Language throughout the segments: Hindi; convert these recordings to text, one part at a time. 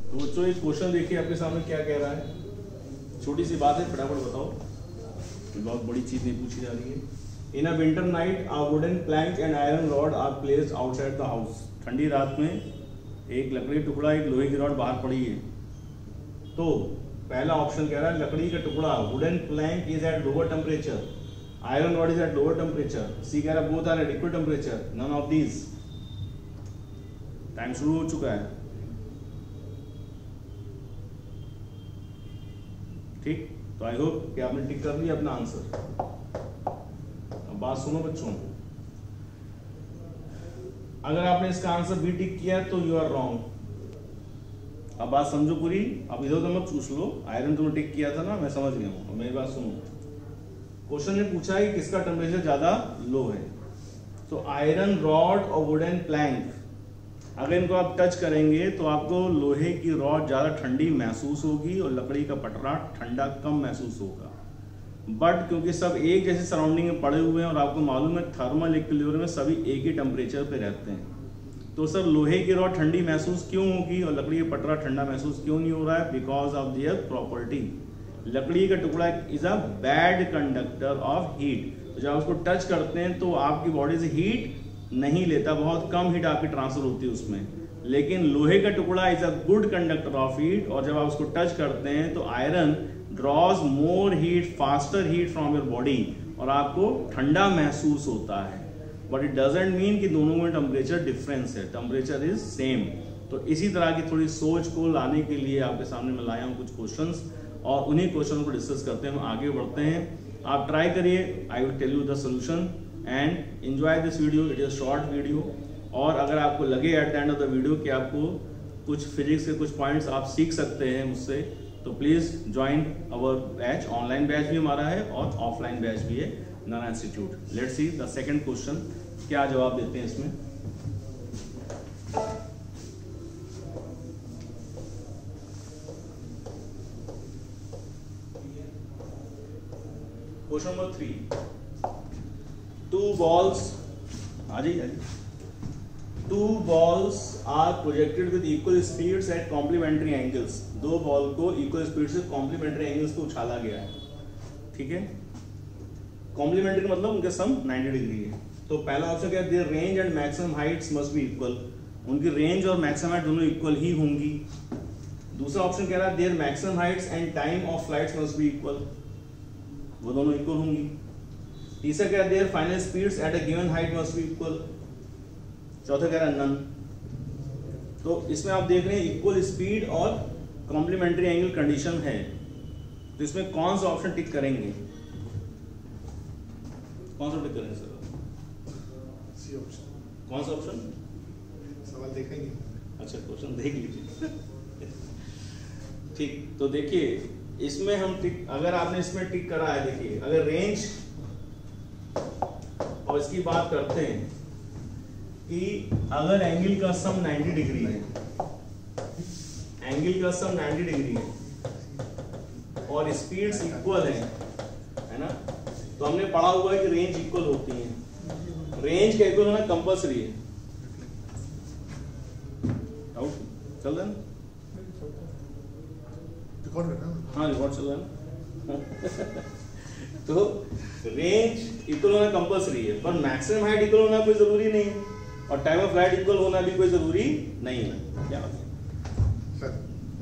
तो बच्चों एक क्वेश्चन देखिए आपके सामने क्या कह रहा है, छोटी सी बात है, फटाफट बताओ, बहुत बड़ी चीज नहीं पूछी जा रही है। In a winter night a wooden plank and iron rod are placed outside the house. ठंडी रात में एक लकड़ी का टुकड़ा एक लोहे की रॉड बाहर पड़ी है। तो पहला ऑप्शन कह रहा है लकड़ी का टुकड़ा wooden plank is at lower temperature, iron rod is at lower temperature. C कह रहा है both are at equal temperature, none of these. Time शुरू हो चुका है, ठीक। तो आई होप कि आपने टिक कर लिया अपना आंसर। अब बात सुनो बच्चों, अगर आपने इसका आंसर बी टिक किया तो यू आर रॉन्ग। अब बात समझो पूरी, अब इधर उधर मत पूछ लो। आयरन तुमने टिक किया था ना, मैं समझ गया हूं। मेरी बात सुनो, क्वेश्चन ने पूछा है कि किसका टेम्परेचर ज्यादा लो है। तो आयरन रॉड और वुडन प्लैंक, अगर इनको आप टच करेंगे तो आपको लोहे की रॉड ज़्यादा ठंडी महसूस होगी और लकड़ी का पटरा ठंडा कम महसूस होगा। बट क्योंकि सब एक जैसे सराउंडिंग में पड़े हुए हैं और आपको मालूम है थर्मल इक्विलिब्रियम में सभी एक ही टेम्परेचर पे रहते हैं, तो सर लोहे की रॉड ठंडी महसूस क्यों होगी और लकड़ी का पटरा ठंडा महसूस क्यों नहीं हो रहा है? Because of their property. लकड़ी का टुकड़ा is a bad conductor of heat. जब आप उसको टच करते हैं तो आपकी बॉडी से हीट नहीं लेता, बहुत कम हीट आपकी ट्रांसफर होती है उसमें। लेकिन लोहे का टुकड़ा is a good conductor of heat, और जब आप उसको टच करते हैं तो iron draws more heat, faster heat from your body, और आपको ठंडा महसूस होता है। बट इट डजंट मीन कि दोनों में टेम्परेचर डिफरेंस है, टेम्परेचर इज सेम। तो इसी तरह की थोड़ी सोच को लाने के लिए आपके सामने मैं लाया हूँ कुछ क्वेश्चंस, और उन्हीं क्वेश्चन को डिस्कस करते हैं, हम आगे बढ़ते हैं। आप ट्राई करिए, I will tell you the solution and enjoy this video. It is short video, और अगर आपको लगे at the end of the video कि आपको कुछ फिजिक्स के कुछ पॉइंट्स आप सीख सकते हैं मुझसे, तो please join our batch. Online batch भी हमारा है और ऑफलाइन बैच भी है, Narayan institute. Let's see the second question, क्या जवाब देते हैं इसमें। Question number 3, two balls are projected with equal speeds at complementary angles। दो बॉल को इक्वल स्पीड से कॉम्प्लीमेंट्री एंगल्स पे उछाला गया है, ठीक है। कॉम्प्लीमेंट्री मतलब उनके सम 90 डिग्री है। तो पहला ऑप्शन क्या है, their range and maximum heights must be equal. उनकी रेंज और मैक्सिमम हाइट दोनों इक्वल ही होंगी। दूसरा ऑप्शन कह रहा है their maximum heights and time of flights must be equal, वो दोनों इक्वल होंगी। तीसरा कह रहा है their final speeds at a given height must be equal. चौथा कह रहा है नन। तो इसमें आप देख रहे हैं इक्वल स्पीड और कॉम्प्लीमेंट्री एंगल कंडीशन है, तो इसमें कौन सा ऑप्शन टिक करेंगे? कौन सा टिक करेंगे सर? C option. कौन सा ऑप्शन? सवाल देखा ही नहीं। अच्छा, क्वेश्चन देख लीजिए। ठीक, तो देखिए इसमें हम टिक, अगर आपने इसमें टिक करा है, देखिए अगर रेंज और इसकी बात करते हैं कि अगर एंगल का सम 90 डिग्री है, एंगल का सम 90 डिग्री है और स्पीड्स इक्वल है ना, तो हमने पढ़ा हुआ है कि रेंज इक्वल होती है। रेंज का इक्वल होना कंपल्सरी है। डाउट चल रहा है? रिकॉर्ड कर रहा हूं। हाँ, रिकॉर्ड चल रहा है। तो रेंज इक्वल होना कंपल्सरी है, पर मैक्सिमम हाइट इक्वल होना कोई जरूरी नहीं है, और टाइम ऑफ फ्लाइट इक्वल होना भी कोई जरूरी नहीं है। क्या सर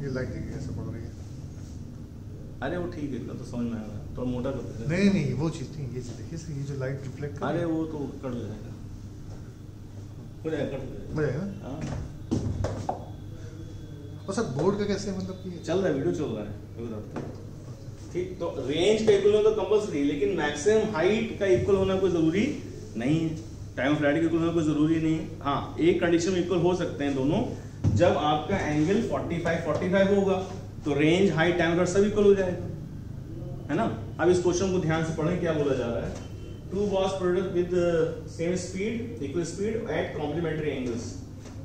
ये लाइटिंग कैसे पड़ रही है? अरे वो ठीक है, इतना तो समझ में आया, तो मोटा करते हैं। नहीं वो चीज नहीं, ये देखिए सर, ये जो लाइट रिफ्लेक्ट कर, अरे वो तो कट जाएगा, हो जाएगा, कट जाएगा। हाँ, और सर बोर्ड का कैसे, मतलब कि चल रहा है, वीडियो चल रहा है, ठीक। तो रेंज का इक्वल होना तो कंपल्सरी, लेकिन मैक्सिमम हाइट का इक्वल होना कोई जरूरी नहीं है, टाइम ऑफ फ्लाइट का इक्वल होना कोई जरूरी नहीं है। हाँ, एक कंडीशन में इक्वल हो सकते हैं दोनों, जब आपका एंगल 45 होगा तो रेंज, हाइट, टाइम ऑफ सब इक्वल हो जाएगा, है ना। अब इस क्वेश्चन को ध्यान से पढ़ें, क्या बोला जा रहा है। Two balls produce with same speed, equal speed at complementary angles.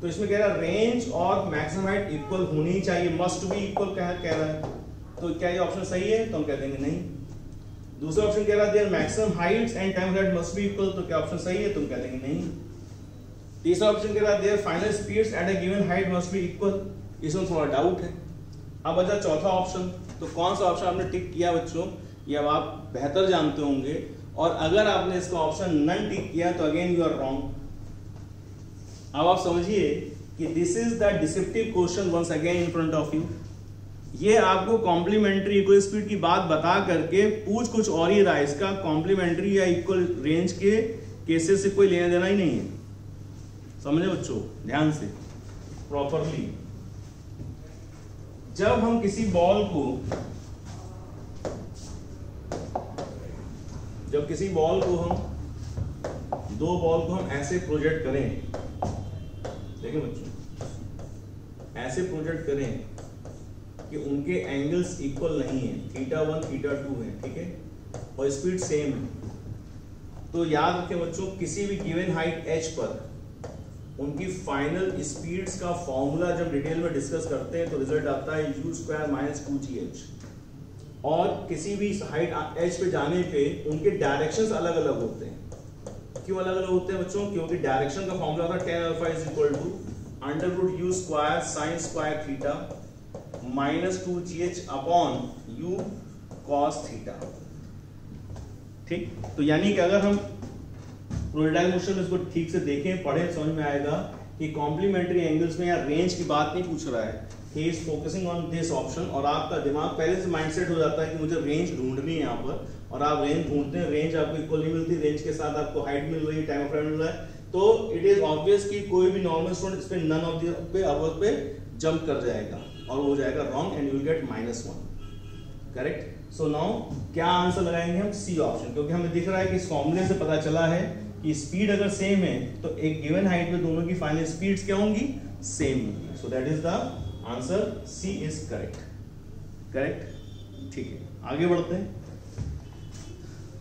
तो इसमें कह रहा है रेंज और मैक्सिमम हाइट इक्वल होनी चाहिए, मस्ट बी इक्वल कह रहा है। तो क्या ये ऑप्शन सही है? तो हम कह देंगे नहीं। दूसरा ऑप्शन कह रहा है their maximum heights and time flight must be equal, तो क्या ऑप्शन सही है? तुम कह देंगे नहीं। तीसरा ऑप्शन कह रहा है their final speeds at a given height must be equal, इसमें थोड़ा डाउट है। अब बचा चौथा ऑप्शन, तो कौन सा ऑप्शन आपने टिक किया बच्चों, ये अब आप बेहतर जानते होंगे, और अगर आपने इसका ऑप्शन नन टिक किया तो अगेन यू आर रॉन्ग। अब आप समझिए कि this is the descriptive question once again in front of you. ये आपको कॉम्प्लीमेंट्री इक्वल स्पीड की बात बता करके पूछ कुछ और ही रहा है, इसका कॉम्प्लीमेंट्री या इक्वल रेंज के केसेस से कोई लेना देना ही नहीं है। समझे बच्चों, ध्यान से प्रॉपरली। जब हम किसी बॉल को हम दो बॉल को हम ऐसे प्रोजेक्ट करें, देखिए बच्चों, ऐसे प्रोजेक्ट करें कि उनके एंगल्स इक्वल नहीं है, θ1 θ2 है, ठीक है, और स्पीड सेम है, तो याद रखें बच्चों, किसी भी गिवन हाइट h पर उनकी फाइनल स्पीड्स का फॉर्मूला जब डिटेल में डिस्कस करते हैं तो रिजल्ट आता है u² - 2gh। और किसी भी हाइट h पे जाने पे उनके डायरेक्शंस अलग अलग होते हैं। क्यों अलग अलग होते हैं बच्चों? क्योंकि डायरेक्शन का फॉर्मूला था tan α = √u² sin² θ -2gh upon u cos θ। ठीक, तो यानी कि अगर हम प्रोजेक्टाइल मोशन में इसको ठीक से देखें, पढ़ें, समझ में आएगा कि कॉम्प्लीमेंट्री एंगल्स में या रेंज की बात नहीं पूछ रहा है, he is focusing on this option, और आपका दिमाग पहले से माइंडसेट हो जाता है कि मुझे रेंज ढूंढनी है यहाँ पर, और आप रेंज ढूंढते हैं, रेंज आपको इक्वल नहीं मिलती, रेंज के साथ आपको हाइट मिल रही है, टाइम ऑफ फ्लाइट मिल रहा है, तो इट इज ऑब्वियस कि कोई भी नॉर्मल स्टूडेंट इस पे नन ऑफ द पे अबव पे जंप कर जाएगा और हो जाएगा wrong and you will get -1। Correct. So now क्या आंसर लगाएंगे हम? सी ऑप्शन, क्योंकि हमें दिख रहा है कि इस फॉर्मूले से पता चला है कि स्पीड अगर सेम है तो एक गिवन हाइट पे दोनों की फाइनल स्पीड्स क्या होंगी? सेम होंगी। So that is the answer, C is correct. Correct, ठीक है, आगे बढ़ते हैं।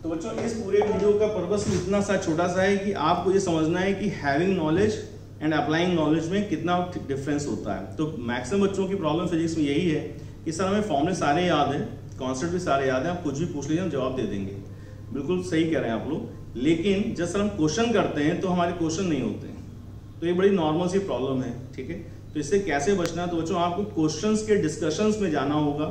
तो बच्चों इस पूरे वीडियो का पर्पस इतना सा छोटा सा है कि आपको ये समझना है कि having knowledge and applying knowledge में कितना डिफरेंस होता है। तो मैक्सिमम बच्चों की प्रॉब्लम फिजिक्स में यही है कि सर हमें फॉर्मूले सारे याद हैं, कॉन्सेप्ट भी सारे याद हैं, आप कुछ भी पूछ लीजिए हम जवाब दे देंगे। बिल्कुल सही कह रहे हैं आप लोग, लेकिन जब सर हम क्वेश्चन करते हैं तो हमारे क्वेश्चन नहीं होते हैं, तो ये बड़ी नॉर्मल सी प्रॉब्लम है। ठीक है, तो इससे कैसे बचना है? तो बच्चों आपको क्वेश्चंस के डिस्कशंस में जाना होगा,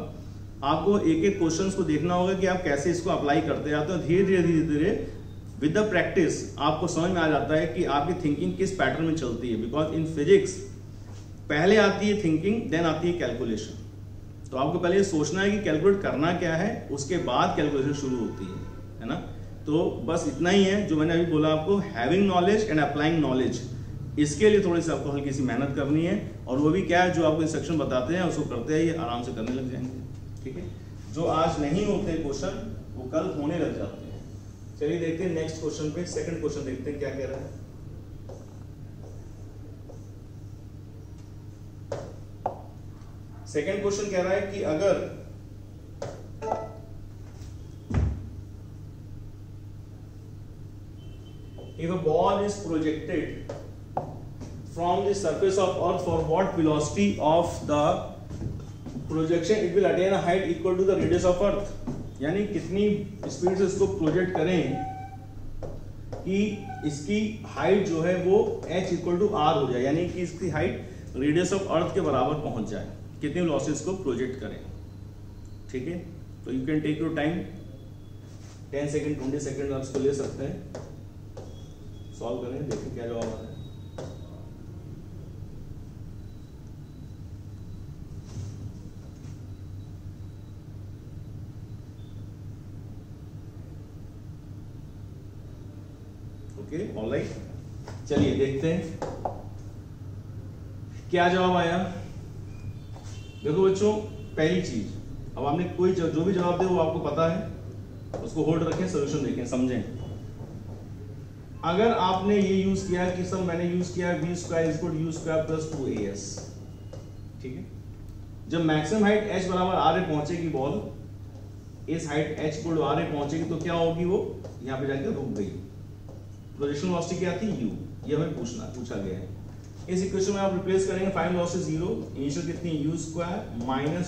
आपको एक एक क्वेश्चंस को देखना होगा कि आप कैसे इसको अप्लाई करते जाते हो। धीरे धीरे विद द प्रैक्टिस आपको समझ में आ जाता है कि आपकी थिंकिंग किस पैटर्न में चलती है। बिकॉज इन फिजिक्स पहले आती है थिंकिंग, देन आती है कैलकुलेशन। तो आपको पहले ये सोचना है कि कैलकुलेट करना क्या है, उसके बाद कैलकुलेशन शुरू होती है ना। तो बस इतना ही है जो मैंने अभी बोला आपको, having knowledge and applying knowledge, इसके लिए थोड़ी सी आपको हल्की सी मेहनत करनी है, और वो भी क्या है, जो आपको इंस्ट्रक्शन बताते हैं उसको करते हैं, ये आराम से करने लग जाएंगे। ठीक है, जो आज नहीं होते क्वेश्चन वो कल होने लग जाते हैं। चलिए देखते हैं नेक्स्ट क्वेश्चन पे, सेकंड क्वेश्चन देखते हैं क्या कह रहा है। सेकंड क्वेश्चन कह रहा है कि अगर if a ball is projected from the surface of earth, for what velocity of the projection it will attain a height equal to the radius of earth। यानी कितनी स्पीड से इसको प्रोजेक्ट करें कि इसकी हाइट जो है वो h इक्वल टू r हो जाए, यानी कि इसकी हाइट रेडियस ऑफ अर्थ के बराबर पहुंच जाए, कितनी वेलोसिटी इसको प्रोजेक्ट करें। ठीक है, तो you can take your time, 10 second 20 second आप इसको ले सकते हैं, सॉल्व करें, देखिए क्या जवाब आ रहा है। ओके, ऑलराइट, चलिए देखते हैं क्या जवाब आया। देखो बच्चों, पहली चीज, अब आपने कोई जो भी जवाब दे वो आपको पता है, उसको होल्ड रखें, सोल्यूशन देखें, समझें। अगर आपने ये यूज किया कि सब मैंने यूज किया v² = u² + 2as, ठीक है, जब मैक्सिमम हाइट h बराबर r पहुंचेगी बॉल, इस हाइट h को r पहुंचेगी तो क्या होगी, वो यहाँ पे जाकर रुक गई। प्रोजेक्शन वेलोसिटी क्या थी, u, ये हमें पूछा गया है। इस इक्वेशन में आप रिप्लेस करेंगे, फाइनल वेलोसिटी 0, इनिशियल कितनी u² -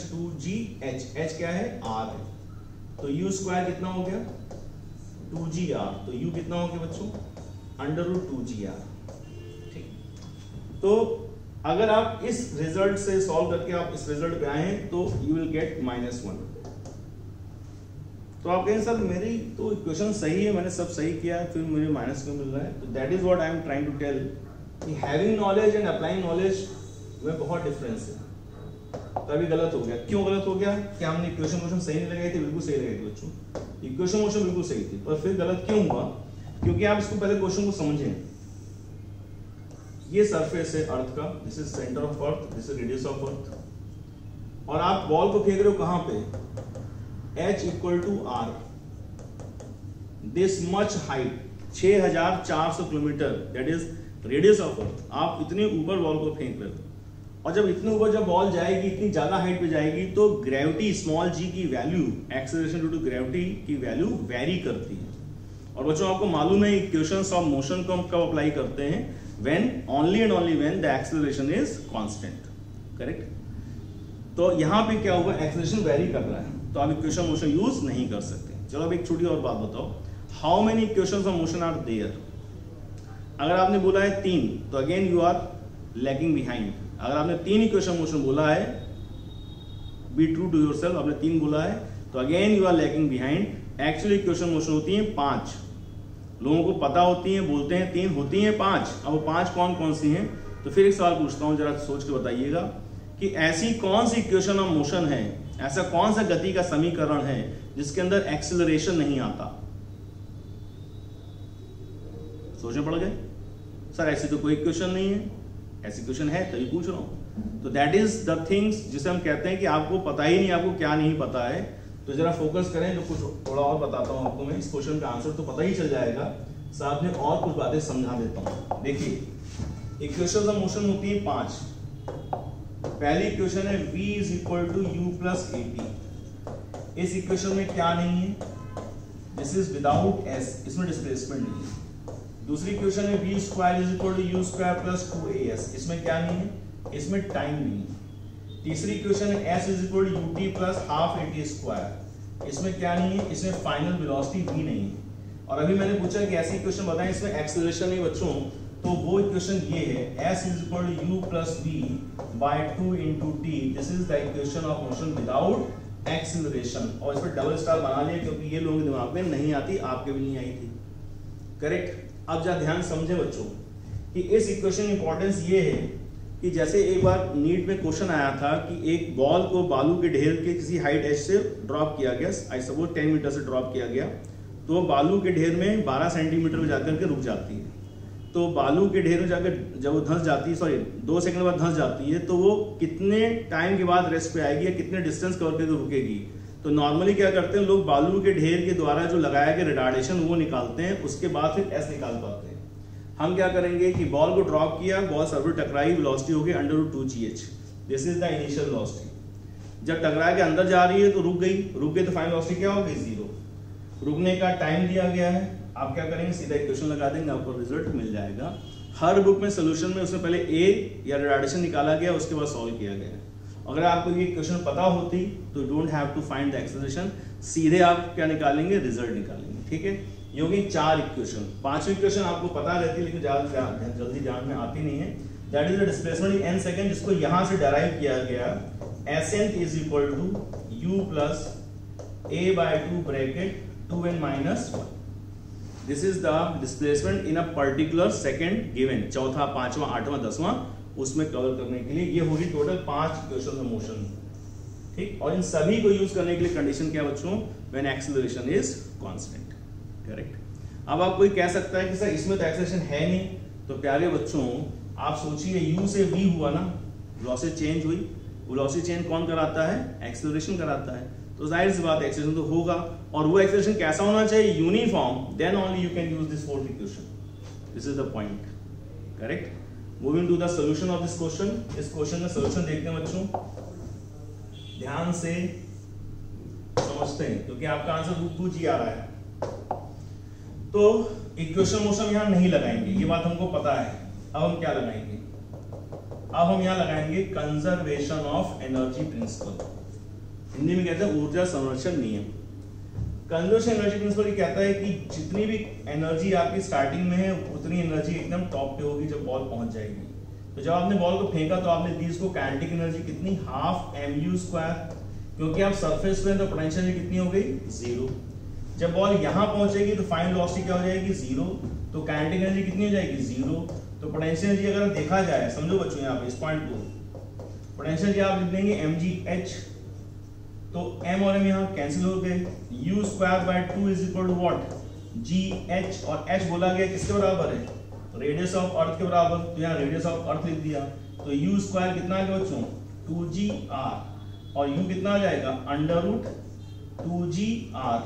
2gh, h क्या है, r है, तो u² कितना हो गया, 2gr, तो u कितना हो गया बच्चों, √2gr। ठीक, तो अगर आप इस रिजल्ट से सॉल्व करके आप इस रिजल्ट पे आए तो यू विल गेट -1। तो आप कहें सर मेरी तो इक्वेशन सही है, मैंने सब सही किया है, फिर मुझे माइनस क्यों मिल रहा है? तो that is what I am trying to tell कि having knowledge and applying knowledge में बहुत डिफरेंस है। तभी गलत हो गया। क्यों गलत हो गया? कि हमने इक्वेशन मोशन सही नहीं लगाई थी? बिल्कुल सही लगाई थी बच्चों, इक्वेशन मोशन बिल्कुल सही थी, पर फिर गलत क्यों हुआ? क्योंकि आप इसको पहले क्वेश्चन को समझें। ये सरफेस है अर्थ का, this is centre of earth, this is radius of earth, और आप बॉल को फेंक रहे हो कहां पे? h = r, this much height, 6400 kilometre, that is radius of earth. आप इतने ऊपर बॉल को फेंक रहे हो, और जब इतने ऊपर जब बॉल जाएगी, इतनी ज्यादा हाइट पे जाएगी, तो ग्रेविटी स्मॉल g की value, acceleration due to gravity की वैल्यू वेरी करती है। और बच्चों आपको मालूम है इक्वेशंस ऑफ मोशन को हम कब अप्लाई करते हैं? when only and only when the acceleration is constant, correct? तो यहां पे क्या होगा? एक्सेलरेशन वेरी कर रहा है, तो आप इक्वेशन मोशन यूज नहीं कर सकते। चलो अब एक छोटी और बात बताओ, how many equations of motion are there? अगर आपने बोला है 3, तो again you are lagging behind. अगर आपने 3 इक्वेशन मोशन बोला है, बी ट्रू टू योरसेल्फ, आपने 3 बोला है, तो again you are lagging behind. Actually equation motion होती है 5, लोगों को पता होती है, बोलते हैं 3, होती हैं 5। अब वो 5 कौन कौन सी हैं? तो फिर एक सवाल पूछता हूं, जरा सोच के बताइएगा कि ऐसी कौन सी इक्वेशन ऑफ मोशन है, ऐसा कौन सा गति का समीकरण है जिसके अंदर एक्सेलरेशन नहीं आता? सोचने पड़ गए? सर ऐसी तो कोई इक्वेशन नहीं है। ऐसी इक्वेशन है तभी पूछ रहा हूं। तो दैट इज द थिंग्स जिसे हम कहते हैं कि आपको पता ही नहीं, आपको क्या नहीं पता है। तो जरा फोकस करें, जो कुछ थोड़ा और बताता हूं आपको मैं। इस क्वेश्चन का आंसर तो पता ही चल जाएगा, साथ में और कुछ बातें समझा देता हूं। देखिए, इक्वेशंस ऑफ मोशन होती है 5। पहली इक्वेशन है v = u + at। इस इक्वेशन में क्या नहीं है? दिस इज विदाउट s, इसमें डिस्प्लेसमेंट नहीं है। दूसरी इक्वेशन है v² = u² + 2as। इसमें क्या नहीं है? इसमें टाइम नहीं है। तीसरी इक्वेशन है s = ut + ½ at²। इसमें क्या नहीं है? इसमें फाइनल वेलोसिटी भी नहीं है। और अभी मैंने पूछा कि ऐसी इक्वेशन बताएं इसमें एक्सेलरेशन नहीं बच्चों, तो वो इक्वेशन ये है s = u + v / 2 × t। This is the equation of motion without acceleration. और इस पर डबल स्टार बना लिया क्योंकि ये लोगों के दिमाग में नहीं आती, आपके भी नहीं आई थी, करेक्ट? अब जरा ध्यान समझे बच्चों कि इस इक्वेशन की इंपॉर्टेंस ये है कि जैसे एक बार नीट में क्वेश्चन आया था कि एक बॉल को बालू के ढेर के किसी हाइट h से ड्रॉप किया गया, आई सपोज 10 मीटर से ड्रॉप किया गया, तो बालू के ढेर में 12 सेंटीमीटर में जाकर के रुक जाती है। तो बालू के ढेर में जाकर जब वो धंस जाती है, सॉरी 2 सेकंड बाद धंस जाती है, तो वो कितने टाइम के बाद रेस्ट पे आएगी या कितने डिस्टेंस कवर करके रुकेगी? तो नॉर्मली क्या करते हैं लोग, बालू के ढेर के द्वारा जो लगाया गया रिटार्डेशन वो निकालते हैं, उसके बाद फिर एस निकाल पाते हैं। हम क्या करेंगे कि बॉल को ड्रॉप किया, बॉल सर्वर टकराई, वेलोसिटी हो गई √2gh। This is the initial velocity. जब टकरा के अंदर जा रही है तो रुक गई तो फाइनल वेलोसिटी क्या हो गई? 0। रुकने का टाइम दिया गया है, आप क्या करेंगे? सीधा इक्वेशन लगा देंगे, आपको रिजल्ट मिल जाएगा। हर बुक में सोल्यूशन में उसमें पहले ए या रिटार्डेशन निकाला गया, उसके बाद सॉल्व किया गया। अगर आपको ये इक्वेशन पता होती तो don't have to find the acceleration, सीधे आप क्या निकालेंगे? रिजल्ट निकालेंगे, ठीक है? ये होगी 4 इक्वेशन। 5वीं इक्वेशन आपको पता रहती है लेकिन जल्दी ध्यान में आती नहीं है। That is the displacement in n second, जिसको यहां से डेराइव किया गया। Sn = u + a/2 bracket 2n - 1। This is the displacement in a particular second given. चौथा, 5वां, 8वां, 10वां उसमें कवर करने के लिए ये होगी टोटल 5 इक्वेशन ऑफ मोशन, ठीक? और इन सभी को यूज करने के लिए कंडीशन क्या बच्चों? When acceleration is constant, correct? अब आप कोई कह सकता है कि सर इसमें तो एक्सेलरेशन है नहीं। तो प्यारे बच्चों आप सोचिए, u से v हुआ ना, वेलोसिटी चेंज हुई। वेलोसिटी चेंज कौन कराता है? एक्सेलरेशन कराता है। तो जाहिर सी बात एक्सेलरेशन तो होगा, और वो एक्सेलरेशन कैसा होना चाहिए? Uniform. Then only you can use this 4th equation. This is the point, correct? Moving to the solution of this question. इस क्वेश्चन का सॉल्यूशन देखते हैं बच्चों, ध्यान से समझते हैं क्योंकि आपका आंसर √2g आ रहा है। तो इक्वेशन मोशन यहां नहीं लगाएंगे, ये बात हमको पता है। अब हम क्या लगाएंगे? अब हम यहां लगाएंगे conservation of energy principal. Hindi में कहते हैं ऊर्जा संरक्षण नियम। कंजर्वेशन एनर्जी प्रिंसिपल ये कहता है कि जितनी भी एनर्जी आपकी स्टार्टिंग में है उतनी एनर्जी एकदम टॉप पे होगी जब बॉल पहुंच जाएगी। तो जब आपने बॉल को फेंका तो आपने दी इसको काइनेटिक एनर्जी कितनी, हाफ mu², क्योंकि आप सरफेस पे तो पोटेंशियल एनर्जी कितनी हो गई, 0। जब बॉल यहां पहुंचेगी तो फाइनल वेलोसिटी क्या हो जाएगी, 0। तो काइनेटिक एनर्जी कितनी हो जाएगी, 0। तो पोटेंशियल एनर्जी अगर देखा जाए, समझो बच्चों यहाँ पे इस पॉइंट को, पोटेंशियल एनर्जी आप लिख देंगे mgh, तो m और m यहाँ कैंसिल हो गए, u²/2 is equal to what, gh, और h बोला गया किसके बराबर है, रेडियस ऑफ अर्थ के बराबर, तो यहाँ रेडियस ऑफ अर्थ लिख दिया। तो u² कितना आ गया बच्चों, 2gr, और u कितना आ जाएगा, √2gr।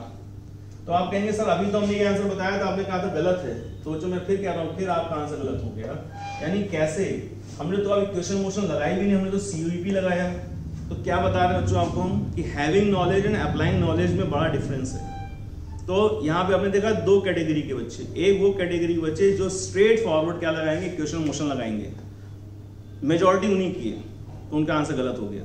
तो आप कहेंगे सर अभी तो हमने ये आंसर बताया था, आपने कहा था गलत है, तो बच्चों मैं फिर कह रहा हूँ, फिर आपका आंसर गलत हो गया। यानी कैसे, हमने तो अभी क्वेश्चन मोशन लगाई भी नहीं, हमने तो CVP लगाया। तो क्या बता रहे हैं बच्चों आपको हम कि having knowledge and applying knowledge में बड़ा डिफरेंस है। तो यहाँ पे आपने देखा दो कैटेगरी के बच्चे, एक वो कैटेगरी के बच्चे जो स्ट्रेट फॉरवर्ड क्या लगाएंगे, क्वेश्चन मोशन लगाएंगे, मेजॉरिटी उन्हीं की है, तो उनका आंसर गलत हो गया।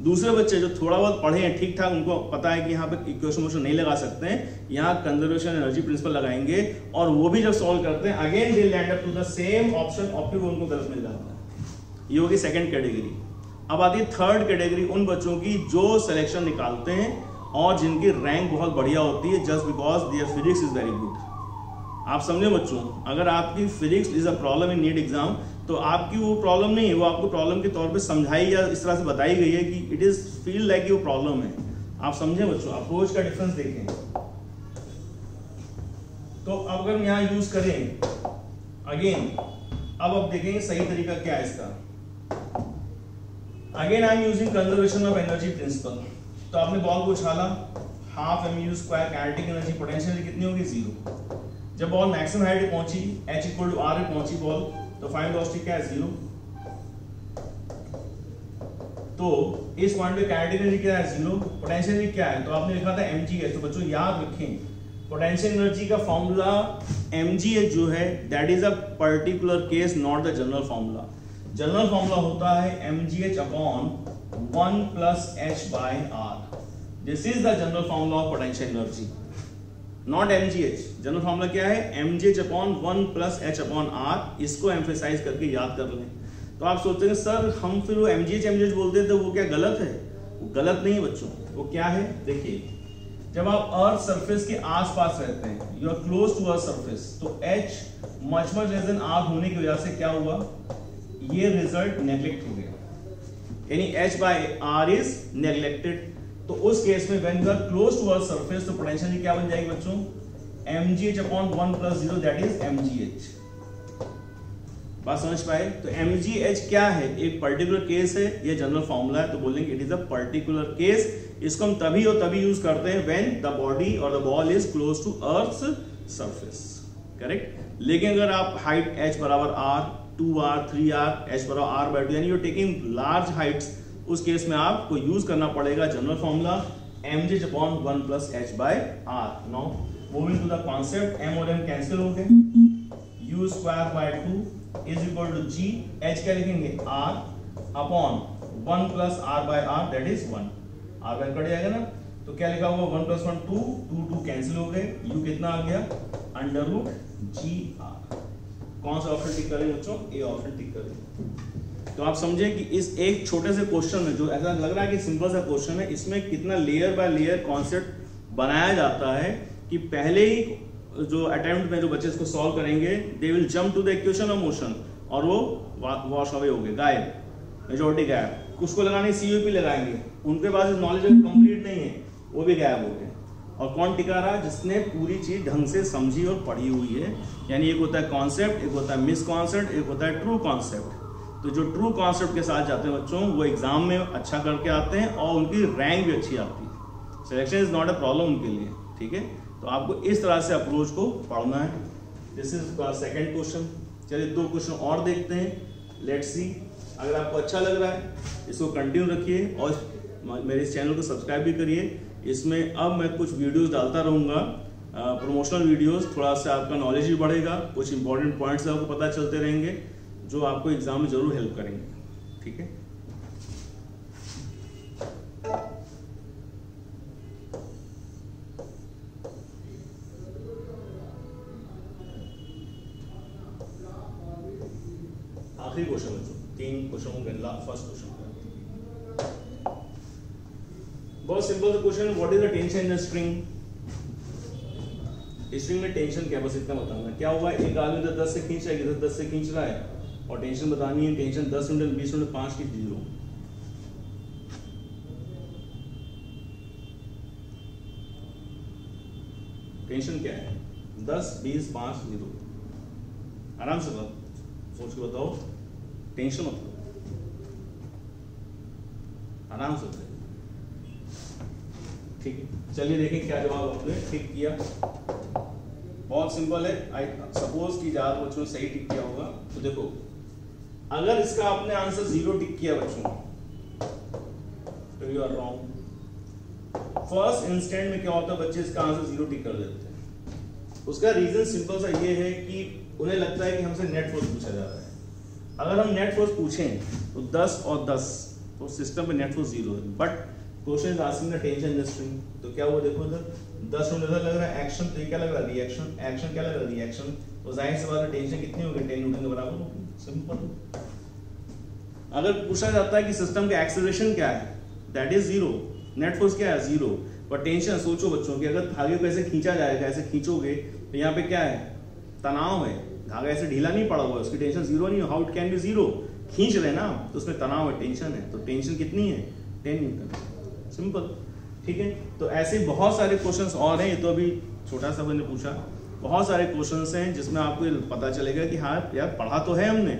दूसरे बच्चे जो थोड़ा बहुत पढ़े हैं, ठीक ठाक, उनको पता है कि यहाँ पे इक्वेशन मोशन नहीं लगा सकते हैं, यहाँ कंजर्वेशन एनर्जी प्रिंसिपल लगाएंगे, और वो भी जब सॉल्व करते हैं again they land up to the same option, और फिर उनको गलत मिल जाता है। ये होगी सेकंड कैटेगरी। अब आती है थर्ड कैटेगरी, उन बच्चों की जो सिलेक्शन निकालते हैं और जिनकी रैंक बहुत बढ़िया होती है just because there physics is very good. आप समझे बच्चों, अगर आपकी physics is a problem in NEET exam, तो आपकी वो प्रॉब्लम नहीं है, वो आपको प्रॉब्लम के तौर पे समझाई या इस तरह से बताई गई है कि इट इज फील लाइक वो प्रॉब्लम है। आप समझे बच्चों, अप्रोच का डिफरेंस देखें। तो अब अगर हम यहाँ यूज करें अगेन, अब देखेंगे सही तरीका क्या है इसका। Again I am using conservation of energy principle. तो आपने बॉल को उछाला, half mu², kinetic energy, potential कितनी होगी, 0। जब बॉल मैक्सिमम हाइट पे पहुंची, h = r पे पहुंची बॉल, तो फाइनल वेलोसिटी क्या है, 0। तो इस पॉइंट पे काइनेटिक एनर्जी क्या है, 0, पोटेंशियल एनर्जी क्या है, तो आपने लिखा था mgh। तो बच्चों याद रखें, पोटेंशियल एनर्जी का फॉर्मूला mgh जो है that is a particular case, not the general formula. General formula होता है mgh/1 + h/r। This is the general formula of potential energy, not mgh। General formula क्या है, mgh/1 + h/r। इसको एम्फेसाइज करके याद कर लें। तो आप सोचते हैं सर हम फिर वो mgh बोलते हैं तो वो क्या गलत है, वो गलत नहीं है बच्चों। वो क्या है, देखिए, जब आप अर्थ सरफेस के आसपास रहते हैं, you are close to earth surface, तो h much less than r होने की वजह से क्या हुआ, ये रिजल्ट नेग्लेक्ट हो गया, यानी h/r इज नेग्लेक्टेड। तो उस केस में when you are close to earth surface, तो पोटेंशियल क्या बन जाएगी बच्चों, mgh/1 + 0 दैट इज mgh। बात समझ पाए। तो mgh क्या है, एक पर्टिकुलर केस है, ये जनरल फॉर्मूला है, तो बोलेंगे it is a particular case. इसको हम तभी और तभी यूज करते हैं व्हेन द बॉडी और the ball is close to earth surface, correct. लेकिन अगर आप height h = r, 2r, 3r, h = r/2, यानी you are taking large heights, उस केस में आपको यूज करना पड़ेगा general formula mgh/1 + h/r। Now moving to the concept, m और m कैंसिल हो गए, u²/2 is equal to g, h क्या लिखेंगे, r upon 1 + r/r that is 1। r cut जाएगा ना, तो क्या लिखा हुआ, 1 + 1 2, 2 कैंसिल हो गए, u कितना आ गया, √gr। कौन सा ऑप्शन टिक करें बच्चों, ए ऑप्शन टिक करें। तो आप समझे कि इस एक छोटे से क्वेश्चन में, जो ऐसा लग रहा है कि सिंपल सा क्वेश्चन है, इसमें कितना लेयर बाय लेयर कॉन्सेप्ट बनाया जाता है कि पहले ही जो अटेम्प्ट में जो बच्चे इसको सॉल्व करेंगे, they will jump to the equation of motion, और वो वॉश अवे हो गए, गायब, मेजॉरिटी गायब। उसको लगाने CVP लगाएंगे, उनके पास नॉलेज कंप्लीट नहीं है, वो भी गायब हो गए। और कौन टिका रहा, जिसने पूरी चीज ढंग से समझी और पढ़ी हुई है। यानी एक होता है कॉन्सेप्ट, एक होता है मिस कॉन्सेप्ट, एक होता है ट्रू कॉन्सेप्ट। तो जो ट्रू कॉन्सेप्ट के साथ जाते हैं बच्चों, वो एग्जाम में अच्छा करके आते हैं और उनकी रैंक भी अच्छी आती है। Selection is not a problem उनके लिए, ठीक है। तो आपको इस तरह से अप्रोच को पढ़ना है। This is second question. चलिए 2 क्वेश्चन और देखते हैं, लेट्स सी। अगर आपको अच्छा लग रहा है इसको कंटिन्यू रखिए और मेरे इस चैनल को सब्सक्राइब भी करिए। इसमें अब मैं कुछ वीडियोस डालता रहूँगा, प्रमोशनल वीडियोस, थोड़ा सा आपका नॉलेज भी बढ़ेगा, कुछ इंपॉर्टेंट पॉइंट्स आपको पता चलते रहेंगे जो आपको एग्जाम में जरूर हेल्प करेंगे, ठीक है। आखिरी क्वेश्चन बच्चों, 3 क्वेश्चन का फर्स्ट क्वेश्चन का बहुत सिंपल सा question, what is the tension in string. String में टेंशन क्या, बस इतना बताना क्या हुआ। एक आदमी तो 10 से खींच रहा है, इधर 10 से खींच रहा है और टेंशन बतानी है। टेंशन 10 × 20 × 5 की 0। टेंशन क्या है 10 20 5 0। आराम से सोच के बताओ टेंशन मतलब, आराम से बताइए। ठीक है, चलिए देखें क्या जवाब आपने ठीक किया। बहुत सिंपल है। आई सपोज कि ज्यादा बच्चों ने सही टिक किया होगा। तो देखो अगर इसका आपने आंसर 0 टिक किया बच्चों तो you are wrong. First instant में क्या होता है, बच्चे इसका आंसर 0 टिक कर देते हैं। उसका रीजन सिंपल सा ये है कि उन्हें लगता है कि हमसे नेट फोर्स पूछा जा रहा है। अगर हम नेट फोर्स पूछें तो 10 और 10 तो सिस्टम पे नेट फोर्स 0 है, but question is asking the tension in the string. तो क्या हुआ देखो इधर 10 न्यूटन लग रहा है एक्शन, तो क्या लग रहा है रिएक्शन। एक्शन क्या लग रहा है रिएक्शन, तो जाहिर सी बात है टेंशन कितनी होगी 10 न्यूटन के बराबर होगी। सिंपल। अगर पूछा जाता है कि सिस्टम का एक्सेलरेशन क्या है, दैट इज 0, नेट फोर्स क्या है 0, पर टेंशन सोचो बच्चों कि अगर धागे को ऐसे खींचा जाएगा, ऐसे खींचोगे तो यहाँ पे क्या है तनाव है, धागा ऐसे ढीला नहीं पड़ा हुआ है, उसकी टेंशन 0 नहीं है। हाउ इट कैन बी 0, खींच रहे ना तो उसमें तनाव है, टेंशन है, तो टेंशन कितनी है 10 न्यूटन। सिंपल। ठीक है, तो ऐसे बहुत सारे क्वेश्चंस और हैं। ये तो अभी छोटा सा मैंने पूछा, बहुत सारे क्वेश्चंस हैं जिसमें आपको पता चलेगा कि हाँ यार पढ़ा तो है हमने,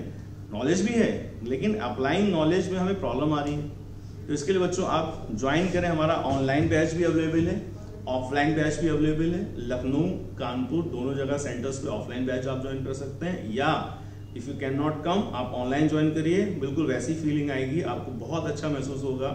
नॉलेज भी है, लेकिन अप्लाइंग नॉलेज में हमें प्रॉब्लम आ रही है। तो इसके लिए बच्चों आप ज्वाइन करें, हमारा ऑनलाइन बैच भी अवेलेबल है, ऑफलाइन बैच भी अवेलेबल है। लखनऊ कानपुर दोनों जगह सेंटर्स पे ऑफलाइन बैच आप ज्वाइन कर सकते हैं, या if you can not come आप ऑनलाइन ज्वाइन करिए। बिल्कुल वैसी फीलिंग आएगी, आपको बहुत अच्छा महसूस होगा।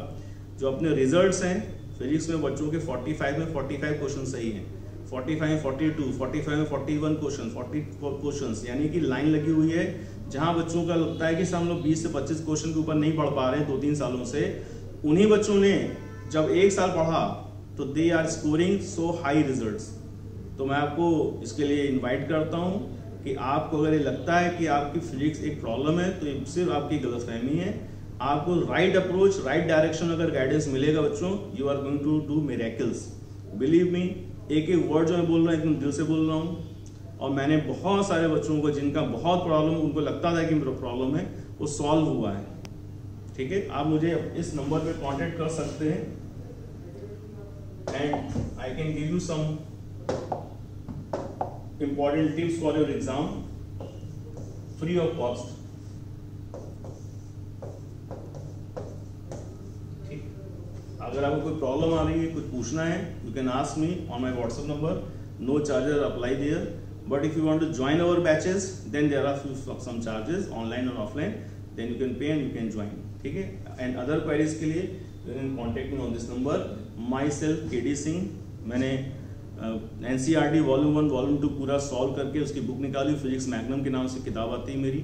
जो अपने रिजल्ट्स हैं फिजिक्स में बच्चों के 45 में 45 क्वेश्चन सही हैं, 45 में 42, 45 में 41 क्वेश्चन, 44 क्वेश्चन, यानी कि लाइन लगी हुई है। जहां बच्चों का लगता है कि हम लोग 20 से 25 क्वेश्चन के ऊपर नहीं पढ़ पा रहे हैं 2-3 सालों से, उन्हीं बच्चों ने जब 1 साल पढ़ा तो they are scoring so high results. तो मैं आपको इसके लिए इनवाइट करता हूं कि आपको अगर ये लगता है कि आपकी फिजिक्स एक प्रॉब्लम है तो ये सिर्फ आपकी गलतफहमी है। आपको राइट अप्रोच, राइट डायरेक्शन अगर गाइडेंस मिलेगा बच्चों, you are going to do miracles. Believe me, एक एक वर्ड जो मैं बोल रहा हूँ एकदम दिल से बोल रहा हूँ। और मैंने बहुत सारे बच्चों को जिनका बहुत प्रॉब्लम, उनको लगता था कि मेरा प्रॉब्लम है, वो सॉल्व हुआ है। ठीक है, आप मुझे इस नंबर पे कांटेक्ट कर सकते हैं and I can give you some important tips for your exam free of cost। ठीक, अगर आपको कोई प्रॉब्लम आ रही है, कुछ पूछना है, you can ask me on my WhatsApp number, no charges apply there, but if you want to join our batches then there are some charges online और offline, then you can pay and you can join. ठीक है, एंड अदर क्वेरीज के लिए you can contact me on this number, myself KD Singh. मैंने NCERT वॉल्यूम 1 वॉल्यूम 2 पूरा सॉल्व करके उसकी बुक निकाली, फिजिक्स मैग्नम के नाम से किताब आती है मेरी,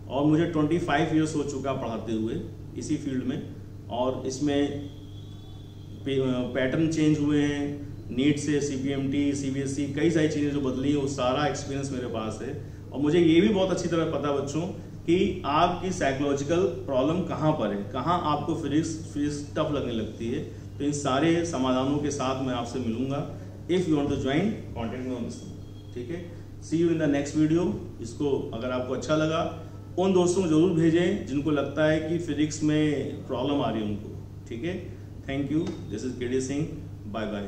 और मुझे 25 ईयर्स हो चुका पढ़ाते हुए इसी फील्ड में। और इसमें पैटर्न चेंज हुए हैं, नीट से CPMT CBSE कई सारी चीज़ें जो बदली है, वो सारा एक्सपीरियंस मेरे पास है। और मुझे ये भी बहुत अच्छी तरह पता बच्चों कि आपकी साइकोलॉजिकल प्रॉब्लम कहाँ पर है, कहाँ आपको फिजिक्स टफ लगने लगती है। तो इन सारे समाधानों के साथ मैं आपसे मिलूंगा। If you want to join, contact me on this number। ठीक है, see you in the next video। इसको अगर आपको अच्छा लगा उन दोस्तों को जरूर भेजें जिनको लगता है कि फिजिक्स में प्रॉब्लम आ रही है उनको। ठीक है, thank you, this is KD Singh, bye bye.